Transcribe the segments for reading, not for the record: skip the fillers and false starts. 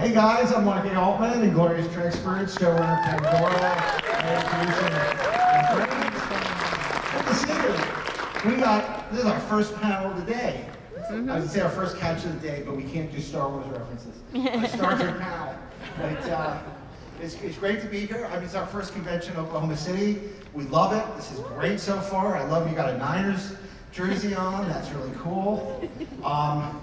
Hey guys, I'm Marky Altman, Inglorious Trexperts, showrunner Pandora, Good to see you. This is our first panel of the day. I was going to say our first couch of the day, but we can't do Star Wars references. A Star Trek panel. But it's great to be here. I mean, it's our first convention in Oklahoma City. We love it. This is great so far. I love you got a Niners jersey on. That's really cool.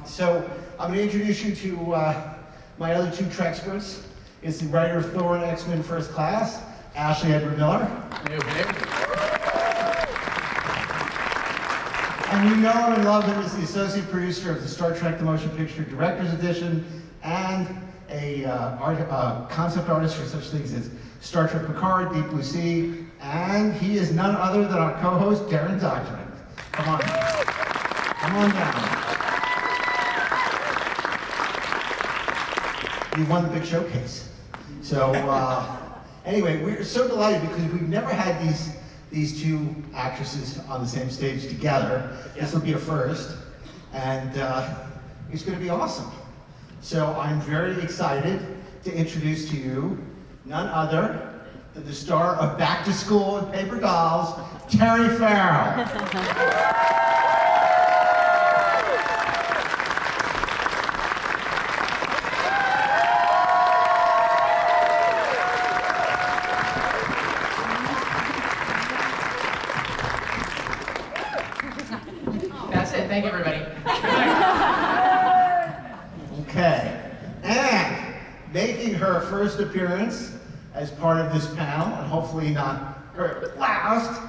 So I'm going to introduce you to my other two Trexperts. It's the writer of Thor and X-Men First Class, Ashley Edward Miller. And you know him and love him as the associate producer of the Star Trek The Motion Picture Director's Edition and a concept artist for such things as Star Trek Picard, Deep Blue Sea, and he is none other than our co-host, Darren Document. Come on. Come on down. You won the big showcase. So anyway, we're so delighted because we've never had these two actresses on the same stage together. This will be a first, and it's going to be awesome. So I'm very excited to introduce to you none other than the star of Back to School and Paper Dolls, Terry Farrell. Thank you, everybody. Okay, and making her first appearance as part of this panel, and hopefully not her last.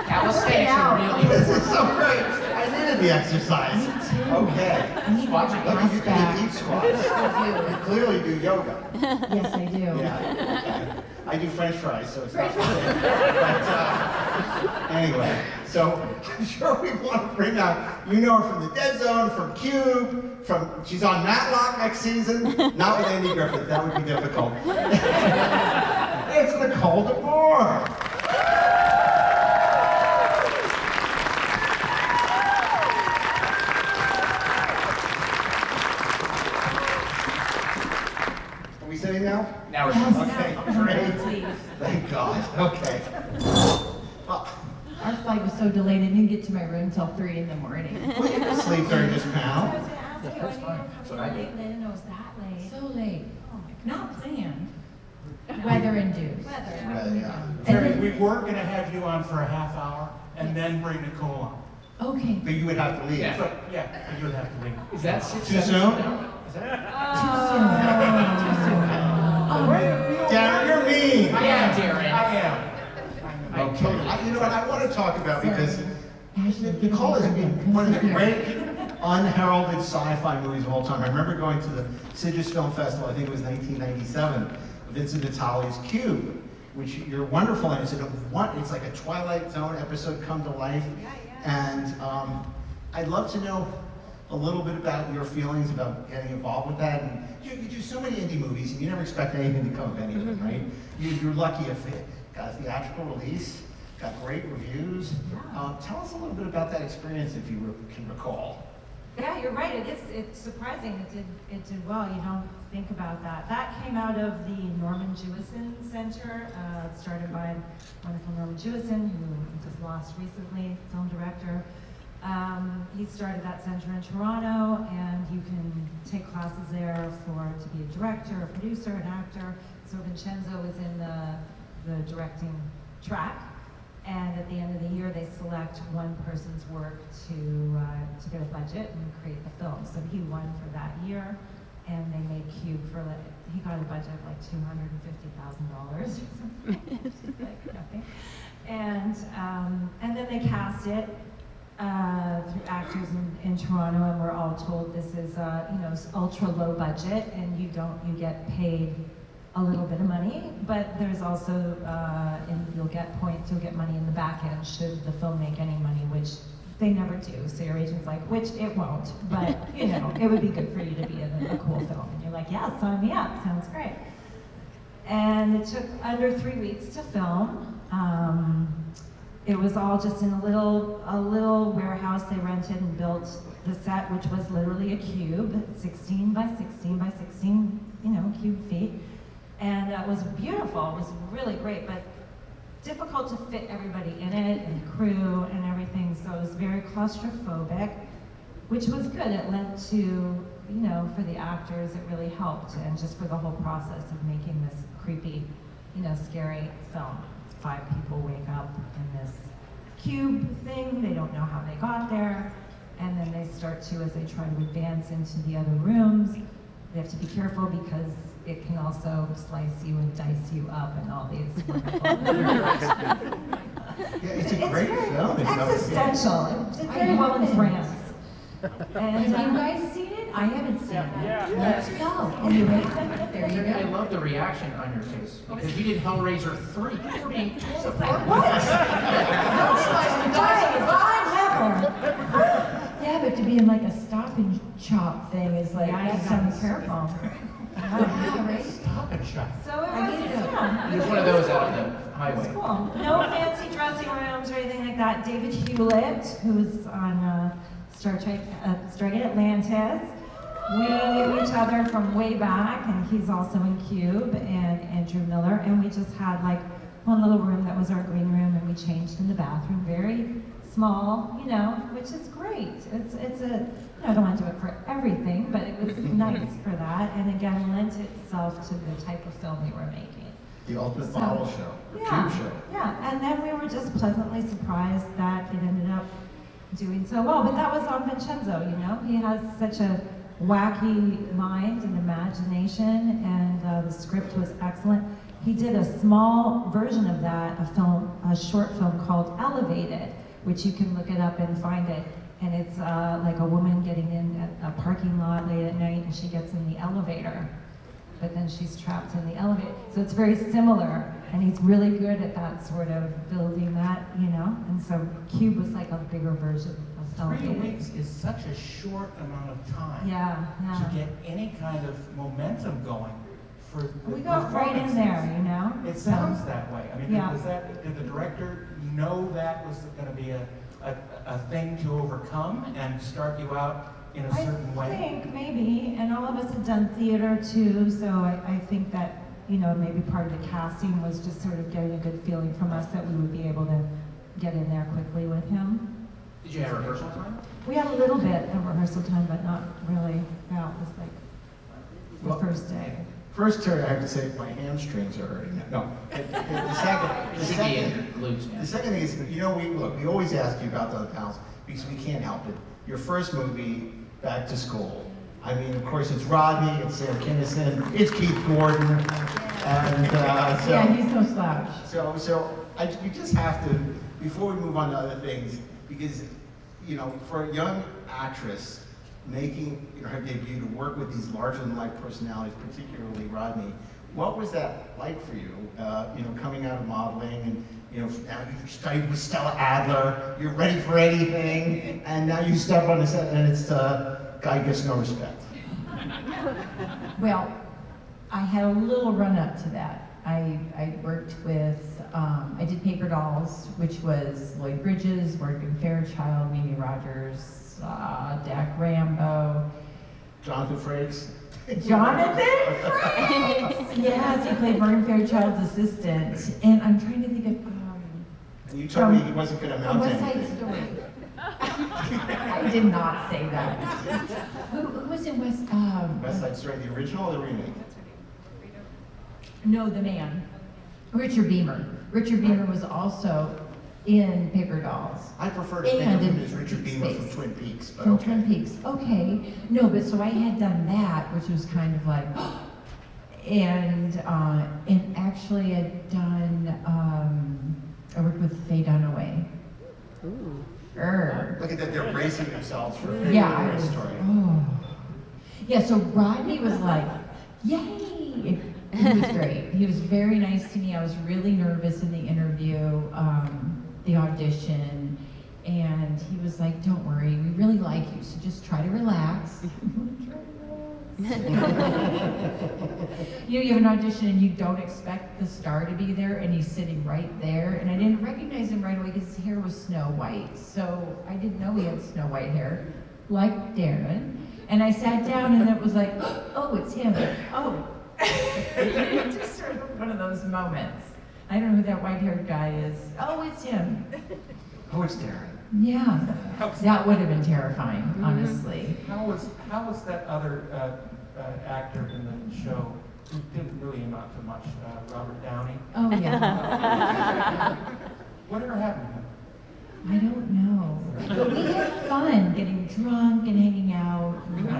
That was really. This is so great. I needed the exercise. Okay. Watching. Let me do the deep squats. You clearly do yoga. Yes, I do. Yeah. Okay. I do French fries, so it's not the same. But anyway, so I'm sure we want to bring out, you know her from The Dead Zone, from Cube, she's on Matlock next season. Not with Andy Griffith, that would be difficult. It's Nicole de Boer. Are we sitting now? Now we're Okay, great. Thank God. Okay. Our flight was so delayed, I didn't get to my room until 3 in the morning. Well, you can sleep during this panel. That's fine. So I did. I didn't know it was that late. So late. Oh my Not planned. Weather induced. Yeah. Terry, we were going to have you on for a half hour and then bring Nicole on. Okay. But you would have to leave. Yeah. But yeah, you would have to leave. Is that 6 Too soon? Is that? Darren, you're mean. I am, Darren. I am. Okay. You know what I want to talk about because Nicole is one of the great unheralded sci-fi movies of all time. I remember going to the Sitges Film Festival, I think it was 1997, Vincent Natali's Cube, which you're wonderful in. It's like a Twilight Zone episode come to life. And I'd love to know a little bit about your feelings about getting involved with that. And you do so many indie movies, and you never expect anything to come of any of them, right? You're lucky if it got a theatrical release, got great reviews. Tell us a little bit about that experience, if you can recall. Yeah, you're right. It's surprising. It did well. You don't think about that. That came out of the Norman Jewison Center, started by wonderful Norman Jewison, who just lost recently, film director. He started that center in Toronto, and you can take classes there to be a director, a producer, an actor. So Vincenzo is in the directing track, and at the end of the year they select one person's work to get a budget and create the film. So he won for that year, and they made Cube for he got a budget of like $250,000 or something, like nothing. And then they cast it through actors in Toronto, and we're all told this is ultra low budget, and you get paid a little bit of money, but there's also, you'll get money in the back end should the film make any money, which they never do. So your agent's like, which it won't, but it would be good for you to be in a cool film. And you're like, yeah, sign me up, sounds great. And it took under 3 weeks to film. It was all just in a little warehouse they rented and built the set, which was literally a cube, 16 by 16 by 16, cube feet. And it was beautiful, it was really great, but difficult to fit everybody in it, and crew and everything, so it was very claustrophobic, which was good. It led to, for the actors, it really helped, and just for the whole process of making this creepy, scary film. 5 people wake up in this cube thing, they don't know how they got there, and then they start to, as they try to advance into the other rooms, they have to be careful because it can also slice you and dice you up and all these wonderful Yeah, it's a great film. It's existential. It did very well in France. Have you And guys seen it? I haven't seen it. Yeah. Let's go. Anyway, there you I go. love the reaction on your face because you did Hellraiser 3. You were being told about what? Yeah, but to be in like a stop and chop thing is like, Yeah, you that's gotta be some careful. Yeah, right? Stop and shop. So it I was, get it. yeah. There's one of those out on the It's highway. cool. No fancy dressing rooms or anything like that. David Hewlett, who's on Stargate Atlantis. We knew each other from way back, and he's also in Cube, and Andrew Miller. And we just had like one little room that was our green room, and we changed in the bathroom. Very small, which is great. It's a, I don't want to do it for everything, but it was nice for that. And again, lent itself to the type of film we were making. the ultimate So, bottle show, the Yeah, cube show. yeah, and then we were just pleasantly surprised that it ended up doing so well. But that was on Vincenzo, He has such a wacky mind and imagination, and the script was excellent. He did a small version of that, a short film called Elevated, which you can look it up and find it. And it's like a woman getting in a parking lot late at night, and she gets in the elevator, but then she's trapped in the elevator. So it's very similar, and he's really good at that sort of building that, And so Cube was like a bigger version of 3 Elevated. weeks is such a short amount of time Yeah, to yeah. get any kind of momentum going for the We got right in there, It So- sounds that way. I mean, Yeah. did the director know that was going to be a thing to overcome and start you out in a certain way? I think maybe, and all of us had done theater too, so I think that, maybe part of the casting was just sort of getting a good feeling from us that we would be able to get in there quickly with him. Did you have rehearsal time? We had a little bit of rehearsal time, but not really. Yeah, it was like the Well, first day. First, Terry, I have to say my hamstrings are hurting. No, the second, It should be in your glutes, man. the second thing is, we always ask you about the other panels because we can't help it. Your first movie, Back to School. I mean, of course, it's Rodney, it's Sam Kinison, it's Keith Gordon, and Yeah, he's no slouch. we just have to, before we move on to other things, because, for a young actress making her debut to work with these larger-than-life personalities, particularly Rodney, what was that like for you? Coming out of modeling, and now you studied with Stella Adler, you're ready for anything, and now you step on the set and it's guy gets no respect. Well, I had a little run up to that. I worked with, I did Paper Dolls, which was Lloyd Bridges, worked with Fairchild, Mimi Rogers, Dak Rambo. Jonathan Frakes? Jonathan Frakes! Yes, he played Vern Fairchild's assistant. And I'm trying to think of, And you told me he wasn't gonna from mount West Side anything. Story. I did not say that. Who was in West Side Story, the original or the remake? No, the man. Richard Beamer. Richard Beamer was also in Paper Dolls. I prefer to think of And him in as Richard Deep Beamer from Space. Twin Peaks, but From okay. Twin Peaks. Okay. No, but so I had done that, which was kind of like, and actually I'd done, I worked with Faye Dunaway. Look at that, they're bracing themselves for a Yeah, I favorite was, story. oh. Yeah, so Rodney was like, yay! He was great. He was very nice to me. I was really nervous in the interview, the audition, and he was like, don't worry, we really like you, so just try to relax. You know, you have an audition and you don't expect the star to be there, and he's sitting right there, and I didn't recognize him right away because his hair was snow white, so I didn't know he had snow white hair, like Darren. And I sat down and it was like, oh, it's him. Oh. It's just sort of one of those moments. I don't know who that white-haired guy is. Oh, it's him. Oh, it's Darren. Yeah, that would have been terrifying, honestly. How was that other actor in the show who didn't really amount to much, Robert Downey? Oh, yeah. Whatever happened to him? I don't know. But we had fun getting drunk and hanging out,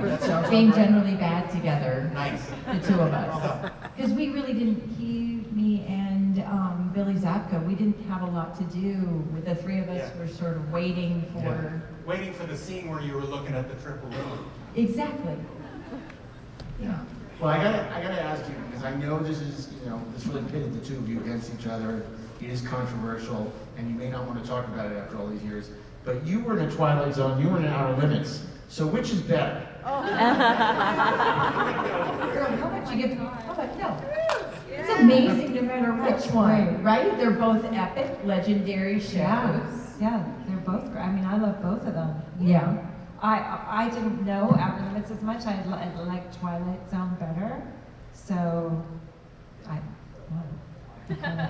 That sounds being great. generally bad together, Nice. the two of us. Because we really didn't, me and Billy Zabka, we didn't have a lot to do. With the three of us Yeah. were sort of waiting for... Yeah. Waiting for the scene where you were looking at the triple loop. Exactly. Yeah. Well, I gotta ask you, because I know this is, this really pitted the two of you against each other. It is controversial, and you may not want to talk about it after all these years. But you were in a Twilight Zone, you were in Outer Limits. So which is better? Girl, how much you give? How about no? It's amazing no matter which one, right? They're both epic, legendary shows. Yeah, they're both great. I mean, I love both of them. Yeah. I didn't know Outer Limits as much. I like Twilight Zone better. So,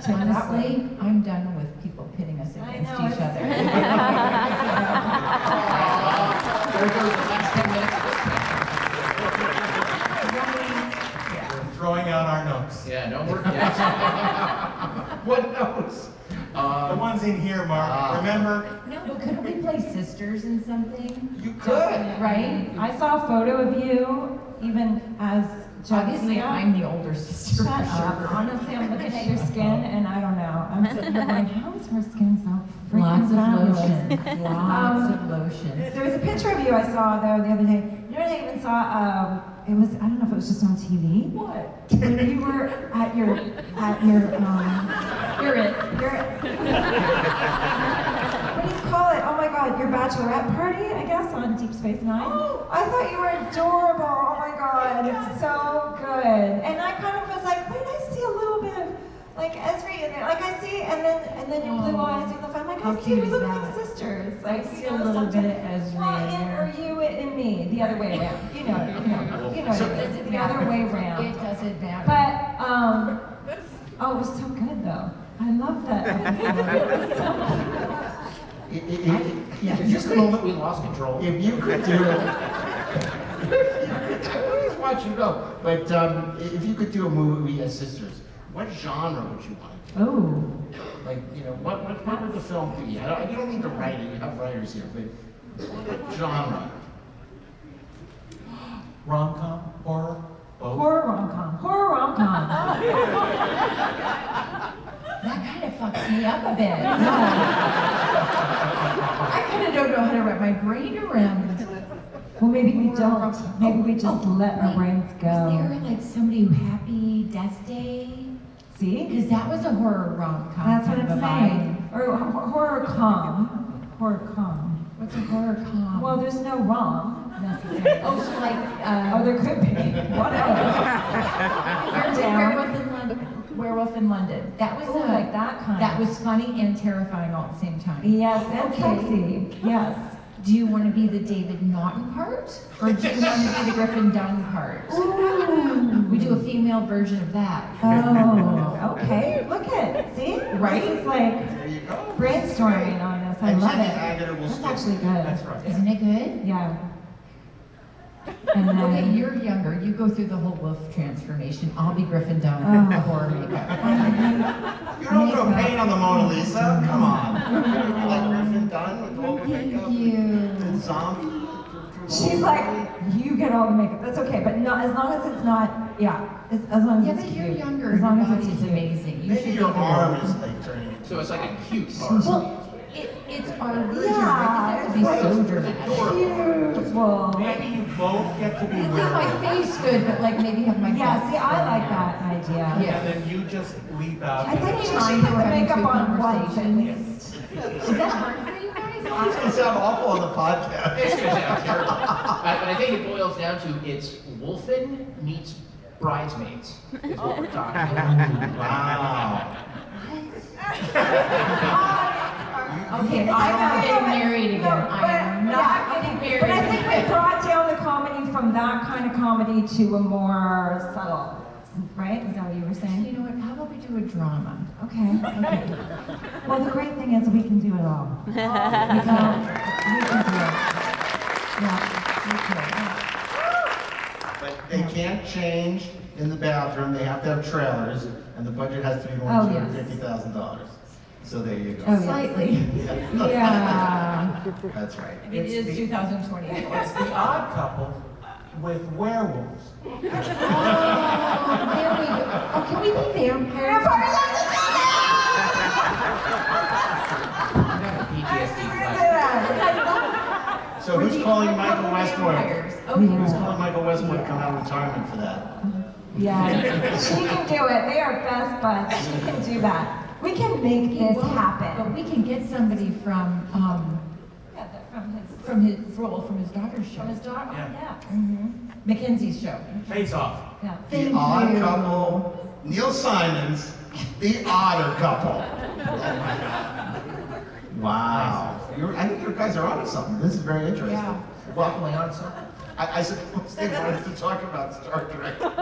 Honestly, I'm done with people pitting us I against know, each it's- other. There goes the last 10 minutes. We're throwing out our notes. Yeah, no more guests. What notes? The ones in here, Mark. Remember? No, but couldn't we play sisters in something? You could. Right? I saw a photo of you, even as Obviously, Jadzia. I'm the older sister. Shut for up. sure. Honestly, I'm looking at your skin, and I don't know. I'm sitting here going, how is her skin so freaking Lots of fabulous? lotion. Lots of lotion. There was a picture of you I saw though the other day. You know what I even saw? It was, I don't know if it was just on TV. What? When you were at your You're it. what do you call it? Oh my God, your bachelorette party, I guess, on Deep Space Nine. Oh. I thought you were adorable. Oh my God, it's so good. And I kind of was like, wait, I see a little bit of like Ezri in there. Like I see, and then your blue eyes in the front. Like How I see, cute we is look that? like sisters. I Like see you a know, little bit sometimes- of Ezri Well, in there. or you in me, the other way around. You know, So- the other way around. It doesn't matter. But, oh, it was so good though. I love that. Yeah. Just the moment we lost control. If you could do it, I always watch you go. But if you could do a movie as sisters, what genre would you want to do? Oh. Like, what would the film be? You don't need to write it. You have writers here, but what genre? Rom-com? Horror? Both? Horror rom-com. Horror rom-com. That kind of fucks me up a bit. I kind of don't know how to wrap my brain around it. Well, maybe we don't. Maybe we just let our brains Was go. there like somebody who Happy Death Day? See? Because that was a horror rom-com. That's what kind I'm of a saying. Or horror com. Horror com. vibe. What's a horror com? Well, there's no rom necessarily. oh, so like Oh, there could be. Whatever. Werewolf down. in London. Werewolf in London. That was Oh, like that kind. That was funny and terrifying all at the same time. Yes, and Okay. sexy. Yes. Do you want to be the David Naughton part, or do you want to be the Griffin Dunn part? Ooh. We do a female version of that. Oh, okay. Look at see? Right? This is like There you go. brainstorming on this. I And love Jenny it. Agutter will That's still- actually good. That's right. Isn't it good? Yeah. And then, Okay, you're younger. You go through the whole wolf transformation. I'll be Griffin Dunn Oh. with the horror makeup. You don't throw paint on the Mona Lisa. Come on. You like Griffin Dunn with all the makeup? Thank you. And zombie? she's like, you get all the makeup. That's okay, but not as long as it's not. Yeah, as long as Yeah, it's but cute. you're younger. As long Your as it's body's cute. amazing. You Maybe should your be the arm wolf. is like turning into So it's like a cute horror. Well, it's our version. Yeah, It doesn't have to be it's so like- dramatic. Beautiful. Maybe you both get to be It's not werewolves. my face good, but like maybe have my Yeah, guts see, I good. like that idea. Yeah. And then you just leap out. I think you Time should for put the having makeup two on once at conversations. least. Is that hard for you guys? No, It's gonna sound awful on the podcast. It's gonna sound terrible. But I think it boils down to it's Wolfen meets Bridesmaids is what we're talking about. Wow. Okay, I'm not getting married again. I am not getting married. But I think we brought down the comedy from that kind of comedy to a more subtle, right? Is that what you were saying? You know what, how about we do a drama? Okay. Well, the great thing is we can do it all. We can do it. Yeah, we can. But they can't change in the bathroom, they have to have trailers, and the budget has to be more Oh, than yes. $250,000. So there you go. Oh, yes. Slightly. Yeah. That's right. It is the- 2024. It's the odd couple with werewolves. Oh, there we go. Oh, can we be vampires? PTSD flash. So who's calling Michael Westwood? Okay. Who's calling Michael Westwood to come out of retirement for that? Yeah, she can do it. They are best buds. She can do that. We can make He this won't, happen. But we can get somebody from Yeah, from his role from his daughter's show. from his daughter, Yeah. yeah. Mackenzie's show. Face Off. Yeah. The Thank Odd you. Couple, Neil Simons, The Otter Couple. Wow. I think you guys are onto something. This is very interesting. Yeah. Well, Definitely on something. I suppose they wanted to talk about Star Trek. Sorry.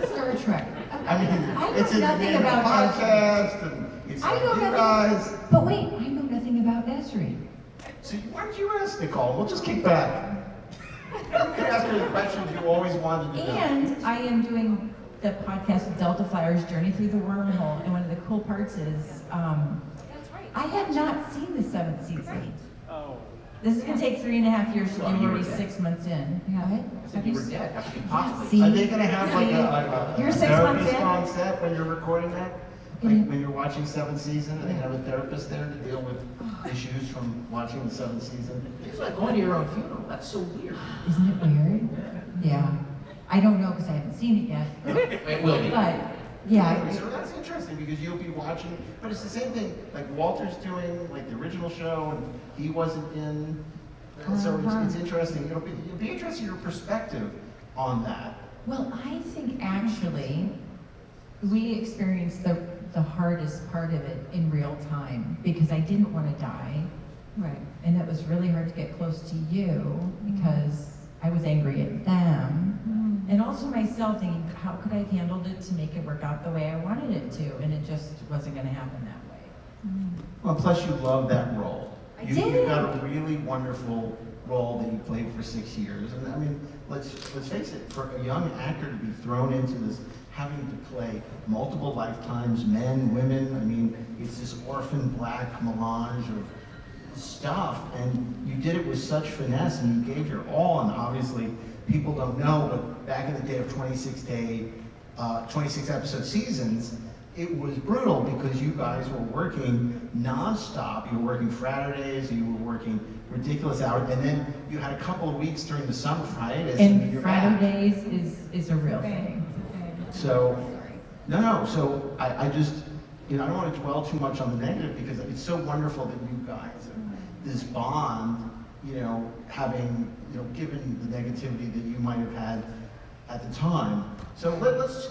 Star Trek. I mean, I know it's in the nothing name of the about podcast, and it's I like know you nothing. guys. But wait, I know nothing about Ezri. So why did you ask, Nicole? We'll just kick back. You can ask her the questions you always wanted to do. And I am doing the podcast Delta Flyers Journey Through the Wormhole, and one of the cool parts is That's right. I have not seen the 7th season. This is gonna take 3.5 years to do. Well, you We're were already dead. 6 months in. Yeah. What? I said you were dead. How could you possibly? See? Are they gonna have like a You're 6 months therapist in? on set when you're recording that? Like Mhm. when you're watching 7th season, are they gonna have a therapist there to deal with issues from watching the 7th season? It's like going to your own funeral. That's so weird. Isn't it weird? Yeah. I don't know because I haven't seen it yet. It will be. But yeah, So that's interesting because you'll be watching, but it's the same thing, like Walter's doing, like the original show, and he wasn't in. So it's interesting, it'll be interesting your perspective on that. well, I think actually we experienced the hardest part of it in real time because I didn't want to die. Right. And it was really hard to get close to you because I was angry at them. And also myself thinking, how could I have handled it to make it work out the way I wanted it to? And it just wasn't going to happen that way. Well, plus you love that role. I You did. got a really wonderful role that you played for 6 years. And I mean, let's face it, for a young actor to be thrown into this, having to play multiple lifetimes, men, women, I mean, it's this orphan black melange of stuff. And you did it with such finesse and you gave your all. And obviously, people don't know, but back in the day of 26 episode seasons, it was brutal because you guys were working nonstop. You were working Fridays, you were working ridiculous hours, and then you had a couple of weeks during the summer for hiatus. And you're back. Fridays is a real thing. So, no. So I just, I don't want to dwell too much on the negative because it's so wonderful that you guys have this bond. Having given the negativity that you might have had at the time. So let's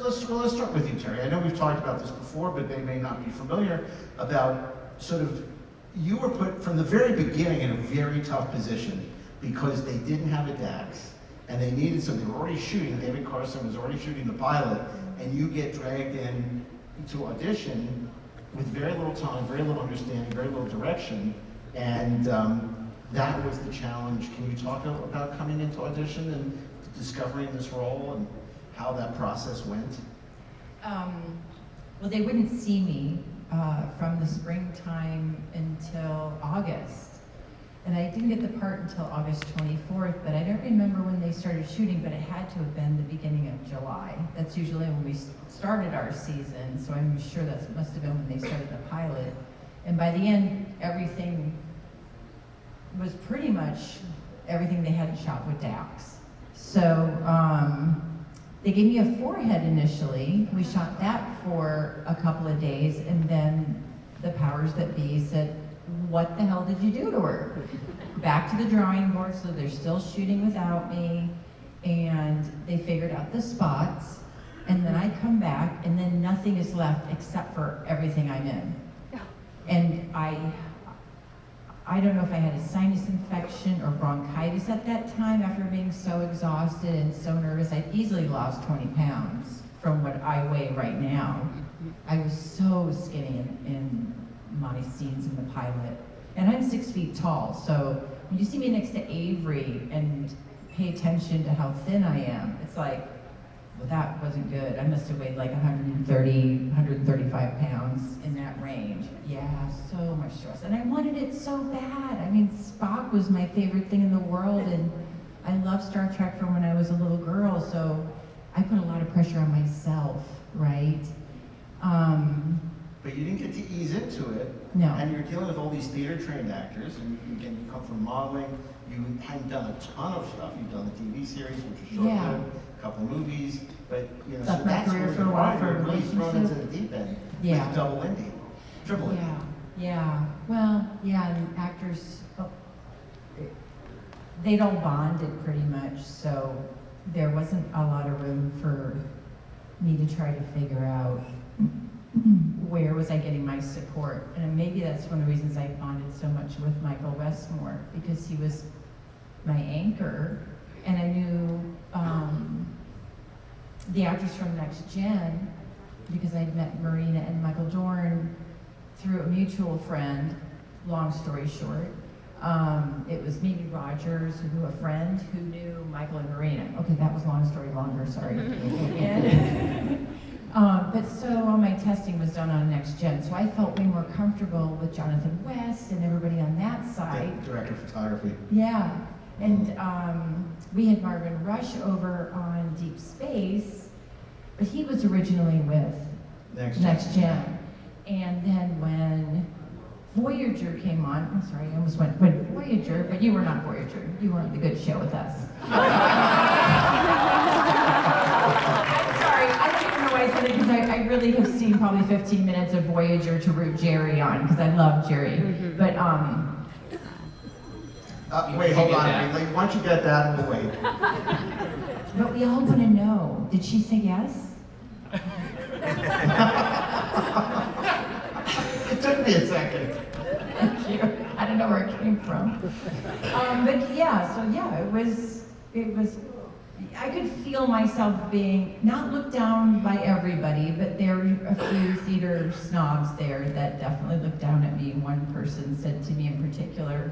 start with you, Terry. I know we've talked about this before, but they may not be familiar about sort of, you were put from the very beginning in a very tough position because they didn't have a Dax and they needed something. They were already shooting, David Carson was already shooting the pilot, and you get dragged in to audition with very little time, very little understanding, very little direction, and that was the challenge. Can you talk about coming into audition and discovering this role and how that process went? Well, they wouldn't see me from the springtime until August. And I didn't get the part until August 24th, but I don't remember when they started shooting, but it had to have been the beginning of July. That's usually when we started our season, so I'm sure that must have been when they started the pilot. And by the end, everything was pretty much everything they hadn't shot with Dax. So they gave me a forehead initially. We shot that for a couple of days, and then the powers that be said, what the hell did you do to her? Back to the drawing board, so they're still shooting without me, and they figured out the spots, and then I come back, and then nothing is left except for everything I'm in. And I don't know if I had a sinus infection or bronchitis at that time after being so exhausted and so nervous. I easily lost 20 pounds from what I weigh right now. I was so skinny in my scenes in the pilot. And I'm 6 feet tall, so when you see me next to Avery and pay attention to how thin I am, it's like, well, that wasn't good. I must have weighed like 130, 135 pounds in that range. Yeah, so much stress. And I wanted it so bad. I mean, Spock was my favorite thing in the world, and I loved Star Trek from when I was a little girl, so I put a lot of pressure on myself, right? But you didn't get to ease into it. No. And you're dealing with all these theater-trained actors, and again, you come from modeling. You hadn't done a ton of stuff. You've done the TV series, which was short-lived, Yeah. a couple movies, but you know, Left so my that's career where for a you while are. for a You're really thrown into relationship. the deep end Yeah. with double Indy, triple Indy. Yeah. Well, yeah, and actors, they'd all bonded pretty much, so there wasn't a lot of room for me to try to figure out where was I getting my support. And maybe that's one of the reasons I bonded so much with Michael Westmore, because he was my anchor, and I knew the actors from Next Gen, because I'd met Marina and Michael Dorn through a mutual friend. Long story short, it was Mimi Rogers, who knew a friend who knew Michael and Marina. Okay, that was long story longer, sorry. And, but so all my testing was done on Next Gen, so I felt way more comfortable with Jonathan West and everybody on that side. Director of photography. Yeah, and we had Marvin Rush over on Deep Space, but he was originally with Next Gen. And then when Voyager came on, I'm sorry, I almost went Voyager, but you were not Voyager. You were on the good show with us. I'm sorry, I don't even know why I said it, because I really have seen probably 15 minutes of Voyager to root Jerry on, because I love Jerry. But Wait, hold on. Why don't you get that and we'll wait. But we all want to know, did she say yes? It took me a second. Thank you. I don't know where it came from. But yeah, so yeah, it was, I could feel myself being not looked down by everybody, but there were a few theater snobs there that definitely looked down at me. One person said to me in particular,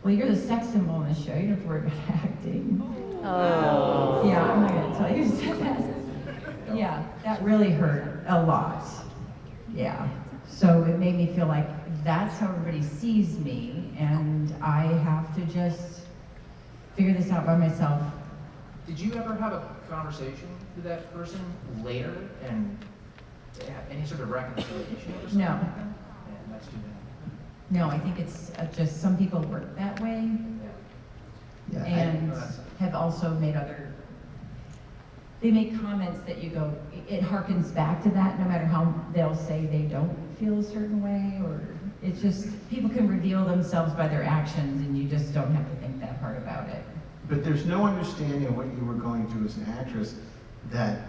well, you're the sex symbol in the show, you don't have to worry about acting. Oh. Yeah, I'm not gonna tell you who said that. Yeah, that really hurt a lot. Yeah. So it made me feel like that's how everybody sees me, and I have to just figure this out by myself. Did you ever have a conversation with that person later and have any sort of reconciliation or something No. like that? Yeah, that's too bad. No, I think it's just some people work that way, Yeah, and that's- have also made they make comments that you go, it harkens back to that, no matter how they'll say they don't feel a certain way, or it's just, people can reveal themselves by their actions, and you just don't have to think that hard about it. But there's no understanding of what you were going through as an actress that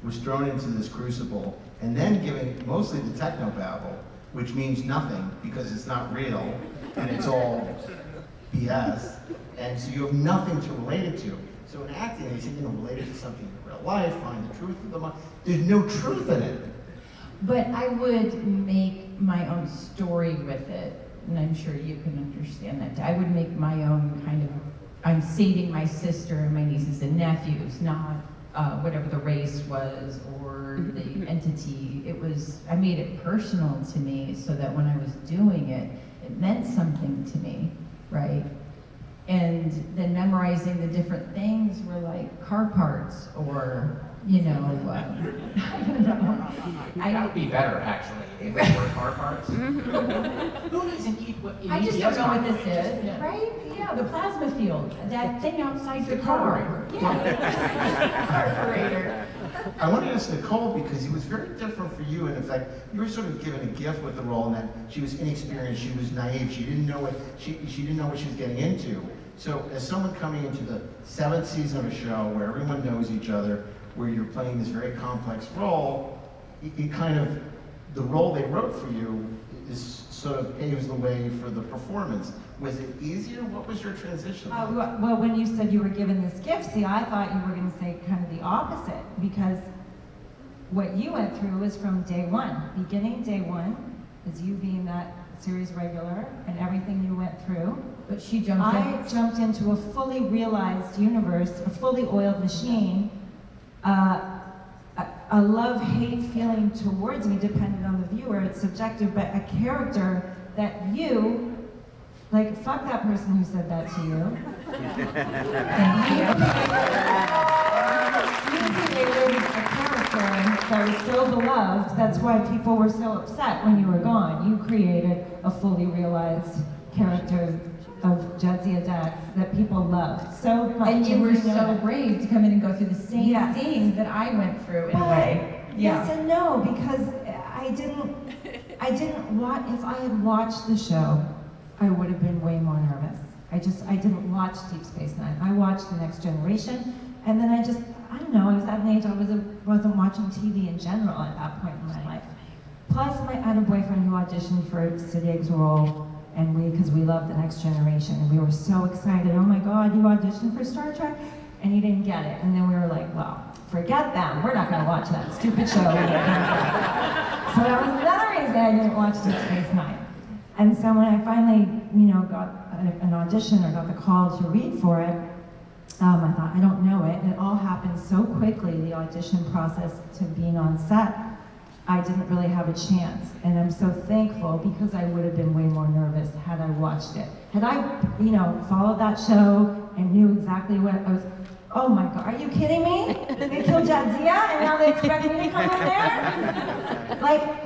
was thrown into this crucible, and then giving mostly the technobabble, which means nothing because it's not real and it's all BS, and so you have nothing to relate it to. So in acting, they say, relate it to something in real life, find the truth of the matter. There's no truth in it. But I would make my own story with it, and I'm sure you can understand that. I would make my own kind of, I'm saving my sister and my nieces and nephews, not whatever the race was or the entity. It was, I made it personal to me so that when I was doing it, it meant something to me, right? And then memorizing the different things were like car parts or, I don't know. That would be better, actually, if they were car parts. Who doesn't eat what I just don't know what this is, Yeah. right? Yeah, the plasma field, that thing outside your The car. carburetor. Yeah. Carburetor. I want to ask Nicole, because it was very different for you, and in fact, you were sort of given a gift with the role in that she was inexperienced, she was naive, she didn't know what she didn't know what she was getting into. So as someone coming into the 7th season of a show where everyone knows each other, where you're playing this very complex role, it kind of, the role they wrote for you is sort of paves the way for the performance. Was it easier? What was your transition like? Well, when you said you were given this gift, see, I thought you were going to say kind of the opposite, because what you went through was from day one. Beginning day one is you being that series regular and everything you went through. But she jumped in. I jumped into a fully realized universe, a fully oiled machine. A love-hate feeling towards me depended on the viewer, it's subjective, but a character that you, like, fuck that person who said that to you. Thank you. You created a character that was so beloved, that's why people were so upset when you were gone. You created a fully realized character of Jadzia Dax that people loved so much. And you were know so that. brave to come in and go through the same Yes. thing that I went through in a But way. yes and no, because I didn't watch, if I had watched the show, I would have been way more nervous. I didn't watch Deep Space Nine. I watched The Next Generation, and then I don't know, I was at an age I wasn't watching TV in general at that point in my life. Plus, I had a boyfriend who auditioned for Siddig's role, and because we loved The Next Generation, and we were so excited. Oh my God, you auditioned for Star Trek? And you didn't get it. And then we were like, well, forget them. We're not going to watch that stupid show. So that was another reason I didn't watch Deep Space Nine. And so when I finally, got an audition or got the call to read for it, I thought, I don't know it. And it all happened so quickly, the audition process to being on set. I didn't really have a chance, and I'm so thankful because I would have been way more nervous had I watched it. Had I, followed that show and knew exactly what I was, oh my God, are you kidding me? They killed Jadzia and now they expect me to come in there?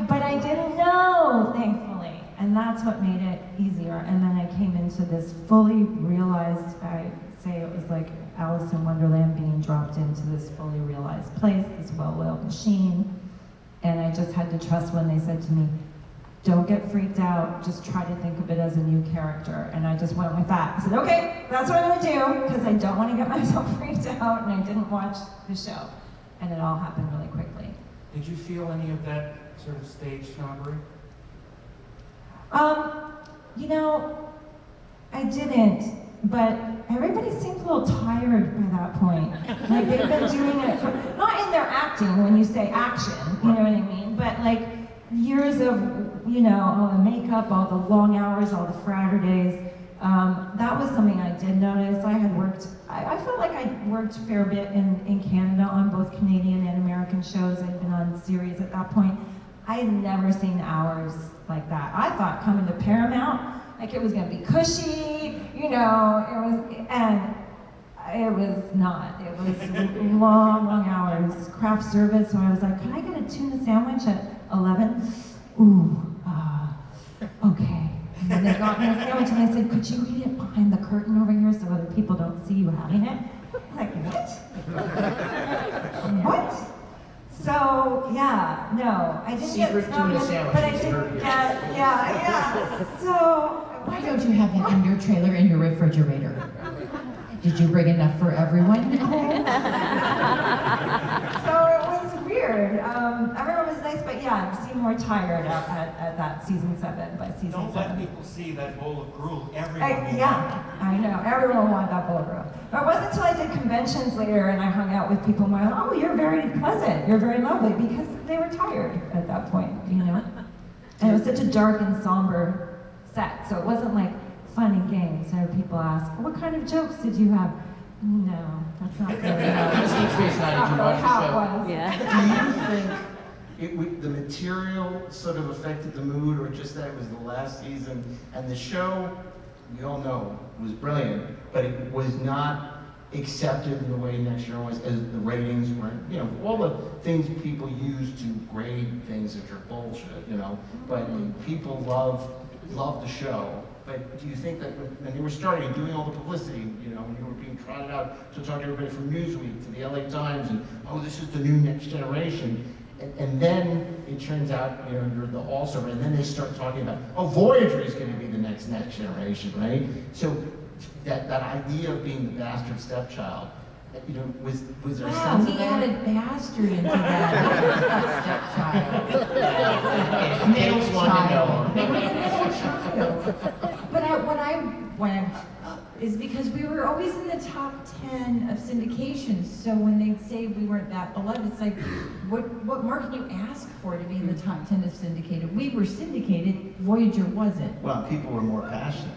But I didn't know, thankfully, and that's what made it easier. And then I came into this fully realized, I say it was like Alice in Wonderland being dropped into this fully realized place, this well-oiled machine. And I just had to trust when they said to me, don't get freaked out, just try to think of it as a new character. And I just went with that. I said, okay, that's what I'm gonna do, because I don't want to get myself freaked out, and I didn't watch the show. And it all happened really quickly. Did you feel any of that sort of stage snobbery? I didn't, but everybody seemed a little tired by that point. Like they've been doing it for, not in their acting when you say action, you know what I mean? But like years of, all the makeup, all the long hours, all the Fratter days. That was something I did notice. I had worked, I felt like I worked a fair bit in Canada on both Canadian and American shows. I'd been on series at that point. I had never seen hours like that. I thought coming to Paramount, like it was gonna be cushy, it was not. It was long, long hours, craft service. So I was like, can I get a tuna sandwich at 11? Ooh, okay. And then they got me a sandwich and they said, could you eat it behind the curtain over here so other people don't see you having it? I'm like, what? What? So, yeah, no, I didn't Secret get tuna snobby, sandwich but I is didn't her get, yeah. So, Why don't you have that in your trailer in your refrigerator? Did you bring enough for everyone? So it was weird. Everyone was nice, but yeah, I seemed more tired at that season 7 by season Don't 7. let people see that bowl of gruel. Everyone Yeah, I know. Everyone wanted that bowl of gruel. But it wasn't until I did conventions later and I hung out with people and went, oh, you're very pleasant, you're very lovely, because they were tired at that point, And it was such a dark and somber set, so it wasn't like fun and games. So people ask, what kind of jokes did you have? No, that's not really Deep Space Nine, did you watch the how show? it was. Do you think the material sort of affected the mood, or just that it was the last season and the show, we all know, was brilliant, but it was not accepted in the way Next Year was, as the ratings weren't, all the things people use to grade things that are bullshit, but people love the show. But do you think that when you were starting, doing all the publicity, when you were being trotted out to talk to everybody from Newsweek to the LA Times, and oh, this is the new next generation. And then it turns out, you know, you're the all-star, and then they start talking about, oh, Voyager is going to be the next generation, right? So that idea of being the bastard stepchild, you know, was there a Wow, sense he of that? added bastard into that. Stepchild. Kids want to know. Middle child. But what I went is because we were always in the top 10 of syndication. So when they say we weren't that beloved, it's like, what more can you ask for to be in the top 10 of syndicated? We were syndicated, Voyager wasn't. Well, people were more passionate.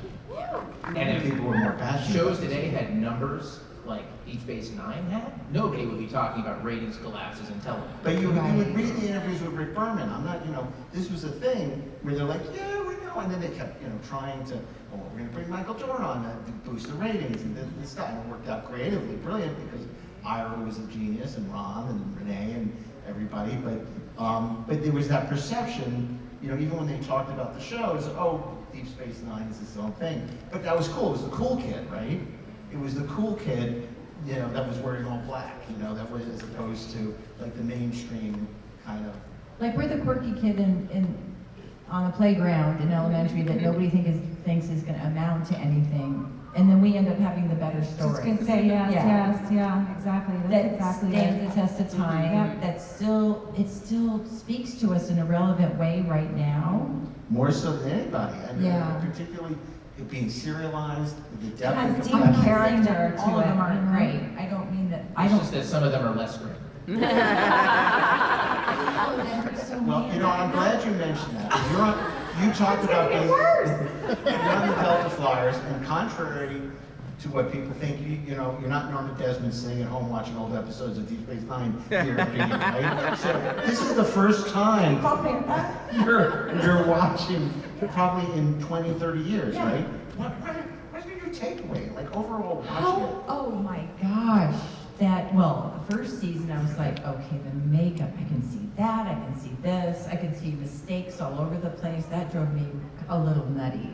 And if People were more passionate. shows today had numbers like Deep Space Nine had, nobody would be talking about ratings collapses in television. But you would read the interviews with Rick Berman. I'm not, you know, this was a thing where they're like, yeah, we know. And then they kept, you know, trying to, well, we're going to bring Michael Jordan on to boost the ratings. And this guy worked out creatively brilliant because Ira was a genius, and Ron and Renee and everybody. But there was that perception, you know, even when they talked about the shows, oh, Deep Space Nine is its own thing. But that was cool. It was the cool kid, right? It was the cool kid, you know, that was wearing all black, you know, that was as opposed to like the mainstream kind of. Like we're the quirky kid on the playground in elementary that nobody thinks is going to amount to anything. And then we end up having the better story. Just gonna say yes, exactly. That's That exactly stands it. the test of time. Yep. That it still speaks to us in a relevant way right now. More so than anybody. I mean, Yeah. particularly it being serialized, the It depth has and deep I'm not complexity. saying that character all to of them it, aren't you know? great. I don't mean that. I It's don't. just that some of them are less great. Well, you know, I'm glad you mentioned that. You talked about being you're on the Delta Flyers, and contrary to what people think, you know, you're not Norma Desmond sitting at home watching old episodes of Deep Space Nine here at Vegas, right? So this is the first time you're watching probably in 20, 30 years, Yeah. right? What's been your takeaway? Like overall watching Oh, oh my gosh. The first season I was like, okay, the makeup, I can see that, I can see this, I can see mistakes all over the place. That drove me a little nutty.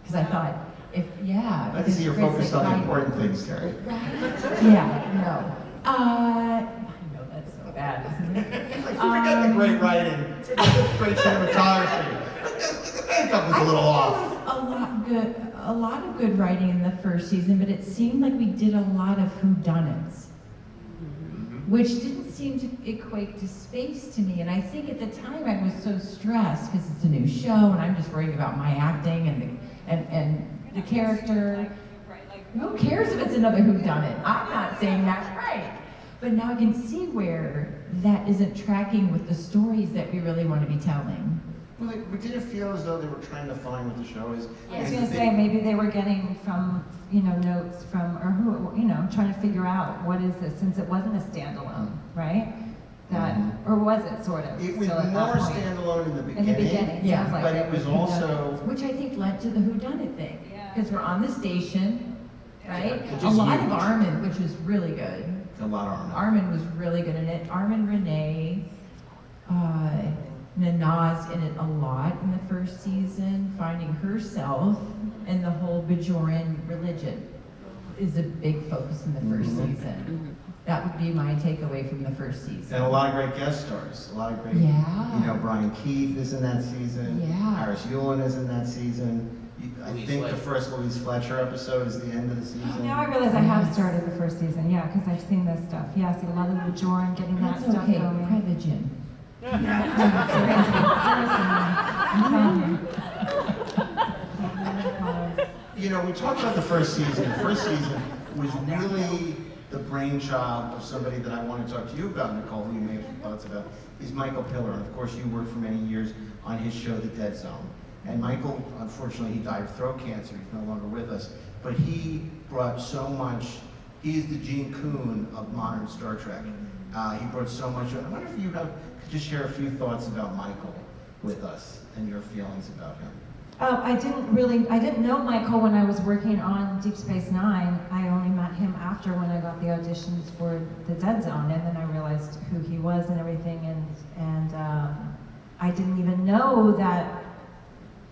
Because I thought, it? I can see you're focused on the important things, Terry. Yeah, no. I know that's so bad, isn't it? Like, forget the great writing, forget the great cinematography. The makeup was a little off. A lot of good writing in the first season, but it seemed like we did a lot of whodunits, which didn't seem to equate to space to me. And I think at the time I was so stressed because it's a new show and I'm just worried about my acting and the character. Who cares if it's another whodunit? I'm not saying that's right. But now I can see where that isn't tracking with the stories that we really want to be telling. Well, did it feel as though they were trying to find what the show is? I was gonna say, maybe they were getting from, you know, notes from, or who, you know, trying to figure out what is this, since it wasn't a standalone, right? That, or was it sort of? It was still at that more point? standalone in the In beginning. the beginning, Yeah, sounds like but it was also, Which I think led to the whodunit thing. Because we're on the station, right? Which A is lot huge. of Armin, which was really good. a lot of Armin was really good in it. Armin, Renee, Nana's in it a lot in the first season, finding herself, and the whole Bajoran religion is a big focus in the first season. That would be my takeaway from the first season. And a lot of great guest stars. A lot of great, Yeah. you know, Brian Keith is in that season. Yeah. Iris Yulin is in that season. I Louise think the Fletcher. first Louise Fletcher episode is the end of the season. Now I realize I have started the first season, yeah, because I've seen this stuff. Yeah, I see a lot of the Jorn getting that That's stuff okay, going. private gin. You know, we talked about the first season. The first season was really the brainchild of somebody that I want to talk to you about, Nicole, who you may have some thoughts about, is Michael Piller. And of course, you worked for many years on his show, The Dead Zone. And Michael, unfortunately, he died of throat cancer. He's no longer with us. But he brought so much. He is the Gene Coon of modern Star Trek. He brought so much. I wonder if you could just share a few thoughts about Michael with us and your feelings about him. I didn't know Michael when I was working on Deep Space Nine. I only met him after when I got the auditions for The Dead Zone, and then I realized who he was and everything, and I didn't even know that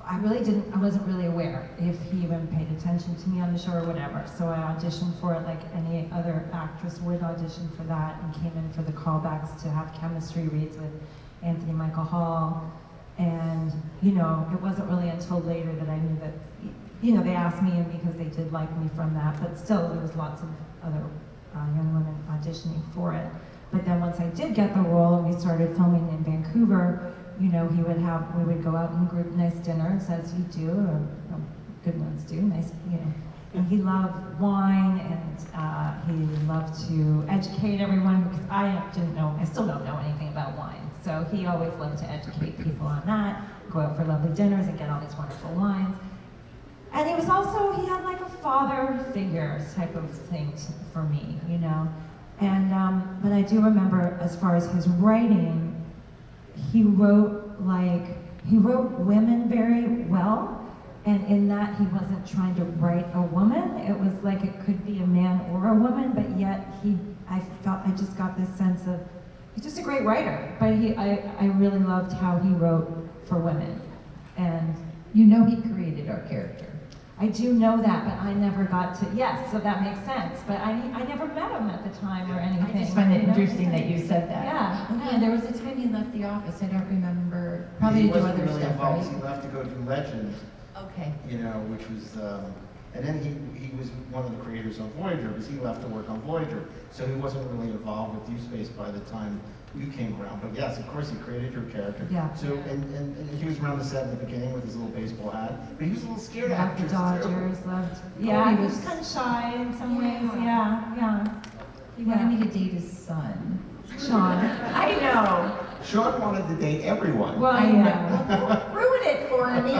I wasn't really aware if he even paid attention to me on the show or whatever. So I auditioned for it like any other actress would audition for that, and came in for the callbacks to have chemistry reads with Anthony Michael Hall. And, you know, it wasn't really until later that I knew that, you know, they asked me in because they did like me from that, but still there was lots of other young women auditioning for it. But then once I did get the role and we started filming in Vancouver, you know, we would go out and group nice dinners, as you do, or good ones do, nice, you know. And he loved wine, and he loved to educate everyone, because I still don't know anything about wine. So he always loved to educate people on that, go out for lovely dinners and get all these wonderful wines. And he had like a father figure type of thing for me, you know. And, but I do remember, as far as his writing, he wrote women very well, and in that he wasn't trying to write a woman. It was like it could be a man or a woman, but yet I just got this sense of, he's just a great writer, but I really loved how he wrote for women. And You know he created our character. I do know that, but I never got to, yes, so that makes sense, but I never met him at the time or anything. I just find it you know? interesting that you said that. Yeah. There was a time he left the office, I don't remember, probably He to do wasn't other really stuff, involved. right? He left to go do Legend, Okay. you know, which was, and then he was one of the creators of Voyager, because he left to work on Voyager. So he wasn't really involved with Deep Space by the time you came around. But yes, of course, he created your character. Yeah. So, and he was around the set in the beginning with his little baseball hat, but he was a little scared of Loved the actors Dodgers, too. he was kind of shy in some ways, yeah. He wanted me to date his son. Sean, I know. Sean wanted to date everyone. Well, I yeah. know. Ruin it for me.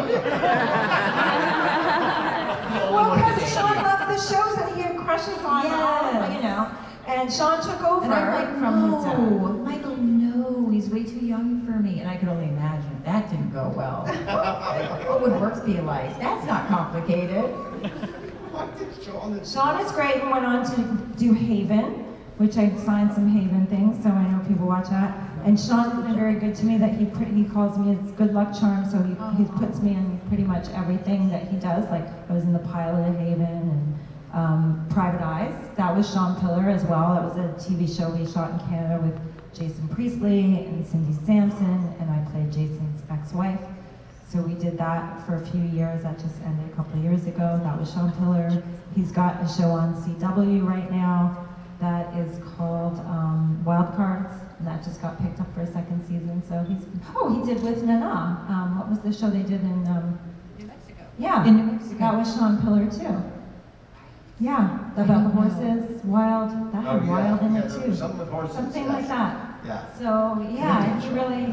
Well, because Sean loved the shows and he had crushes on, Yes. you know, and Sean took over And I'm like, from his dad. no, Michael, no, he's way too young for me. And I could only imagine that didn't go well. What would work be like? That's not complicated. What did Sean? Sean is great and went on to do Haven, which I signed some Haven things, so I know people watch that. And Sean has been very good to me. That he calls me his good luck charm, so he puts me in pretty much everything that he does. Like I was in the pilot of Haven and Private Eyes. That was Sean Piller as well. That was a TV show we shot in Canada with Jason Priestley and Cindy Sampson, and I played Jason's ex-wife. So we did that for a few years. That just ended a couple of years ago. That was Sean Piller. He's got a show on CW right now that is called Wild Cards, and that just got picked up for a second season. So he did with Nana. What was the show they did in New Mexico. Yeah, In New Mexico. that was Sean Piller too. Yeah, about the horses, wild, that Oh, had yeah, wild in yeah, it there too. was something with horses, Something yes. like that. Yeah. So yeah, he Good really